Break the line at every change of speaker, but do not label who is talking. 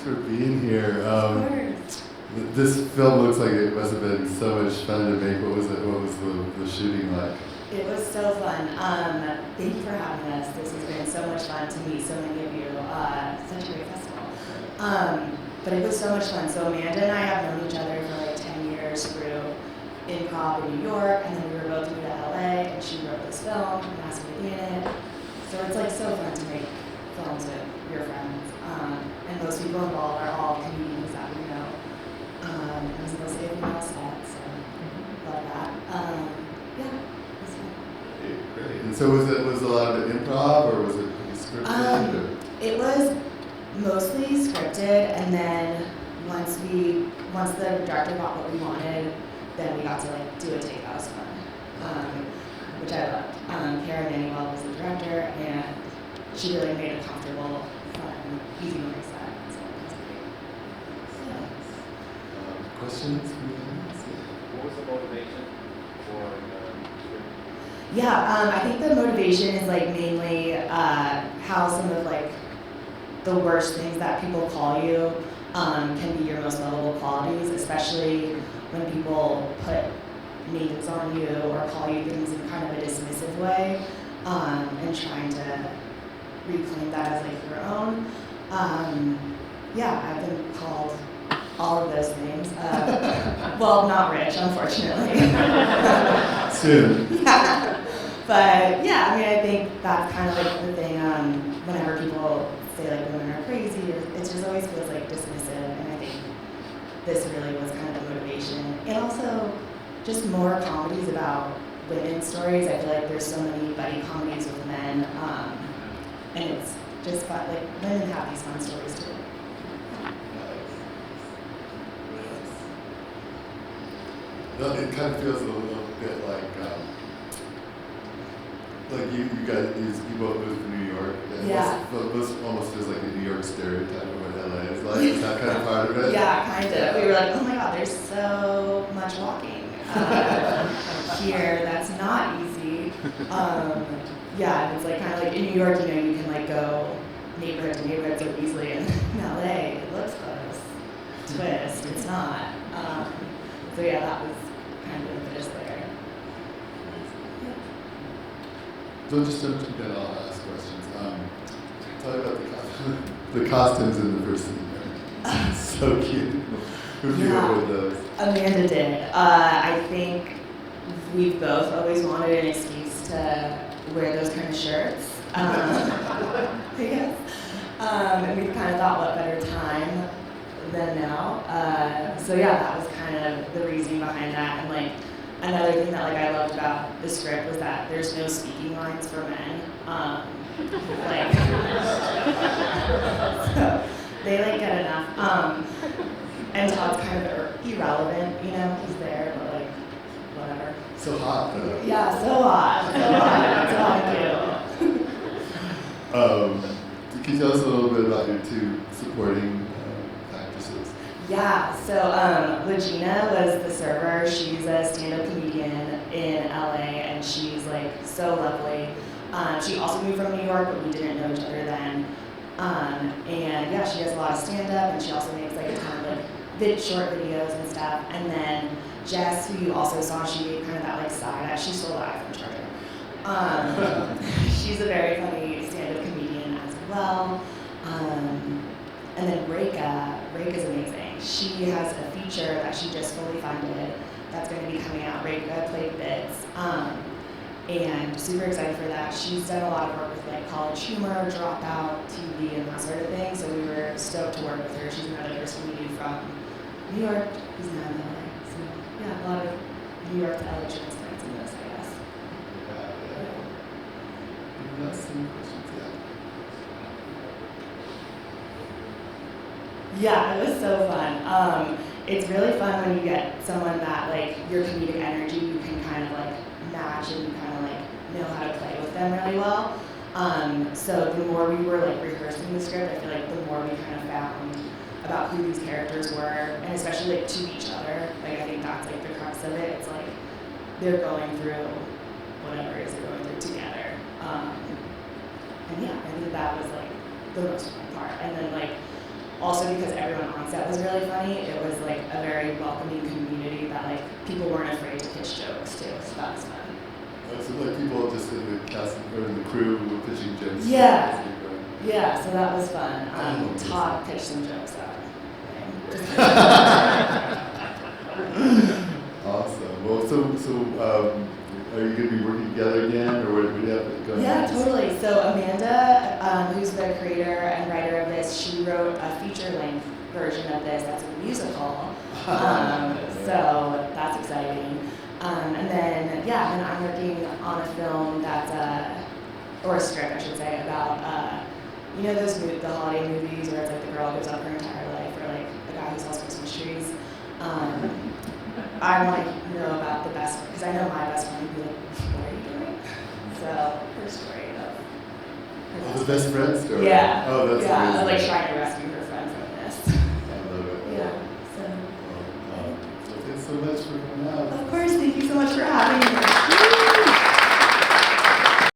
for being here.
Of course.
This film looks like it must have been so much fun to make. What was it? What was the shooting like?
It was so fun. Thank you for having us. This has been so much fun to meet so many of you. Such a great festival. But it was so much fun. So Amanda and I have known each other for like 10 years through improv in New York, and then we were both moved to LA, and she wrote this film and asked me to be in it. So it's like so fun to make films with your friends. And most people involved are all comedians that we know. It was mostly a female set, so love that. Yeah, it was fun.
Great. And so was a lot of it improv, or was it pretty scripted?
It was mostly scripted, and then once the director got what we wanted, then we got to like do a take that was fun, which I loved. Cara Manuele was the director, and she really made it comfortable, fun, easy to make set. So it was great. Yeah.
Questions?
What was the motivation for the script?
Yeah, I think the motivation is like mainly how some of like the worst things that people call you can be your most lovable qualities, especially when people put names on you or call you things in kind of a dismissive way, and trying to reclaim that as like your own. Yeah, I've been called all of those things. Well, not rich, unfortunately.
Soon.
Yeah. But yeah, I mean, I think that's kind of like the thing. Whenever people say like women are crazy, it just always feels like dismissive, and I think this really was kind of the motivation. And also just more comedies about women's stories. I feel like there's so many buddy comedies with men, and it's just fun. Like women have these fun stories too.
It kind of feels a little bit like you guys, you both moved to New York. And
Yeah.
This almost feels like a New York stereotype of what LA is like. Is that kind of part of it?
Yeah, kind of. We were like, oh my God, there's so much walking here. That's not easy. Yeah, and it's like kind of like in New York, you know, you can like go neighborhood to neighborhood so easily, and in LA, it looks close. Twist, it's not. So yeah, that was kind of the gist there.
Don't just jump in, I'll ask questions. Tell me about the costumes in the first scene. So cute. Who came up with those?
Amanda did. I think we've both always wanted an excuse to wear those kind of shirts. I guess. And we kind of thought, what better time than now? So yeah, that was kind of the reasoning behind that. And like another thing that like I loved about the script was that there's no speaking lines for men. Like so they like get enough. And Todd's kind of irrelevant, you know, he's there, but like whatever.
So hot though.
Yeah, so hot. So hot. That's all I do.
Can you tell us a little bit about your two supporting actresses?
Yeah, so Regina was the server. She's a stand-up comedian in LA, and she's like so lovely. She also moved from New York, but we didn't know each other then. And yeah, she does a lot of stand-up, and she also makes like a ton of like short videos and stuff. And then Jess, who you also saw, she made kind of that like side eye. She's still alive from Charter. She's a very funny stand-up comedian as well. And then Reka's amazing. She has a feature that she just fully funded that's going to be coming out. Reka played Bits, and super excited for that. She's done a lot of work with like College Humor, Dropout, TV, and that sort of thing. So we were stoked to work with her. She's another person we knew from New York. Who's now in LA. So yeah, a lot of New York to LA transplants in this, I guess.
Yeah. That's some questions,
Yeah, it was so fun. It's really fun when you get someone that like your comedic energy you can kind of like match and you kind of like know how to play with them really well. So the more we were like rehearsing the script, I feel like the more we kind of found about who these characters were, and especially like to each other. Like I think that's like the crux of it. It's like they're going through whatever it is they're going through together. And yeah, I think that was like the most fun part. And then like also because everyone on set was really funny, it was like a very welcoming community that like people weren't afraid to pitch jokes too. So that was fun.
So like people just in the cast or in the crew were pitching jokes.
Yeah. Yeah, so that was fun.
Oh,
Todd pitched some jokes out.
Awesome. Well, so are you going to be working together again, or what do you have going on?
Yeah, totally. So Amanda, who's the creator and writer of this, she wrote a feature-length version of this that's a musical. So that's exciting. And then, yeah, and I'm working on a film that's or a script, I should say, about you know those the holiday movies where it's like the girl gives up her entire life, or like the guy who sells Christmas trees. I want to know about the best one, because I know my best friend would be like, what are you doing? So, her story of her
The best friend story?
Yeah.
Oh, that's
yeah,
amazing.
like trying to rescue her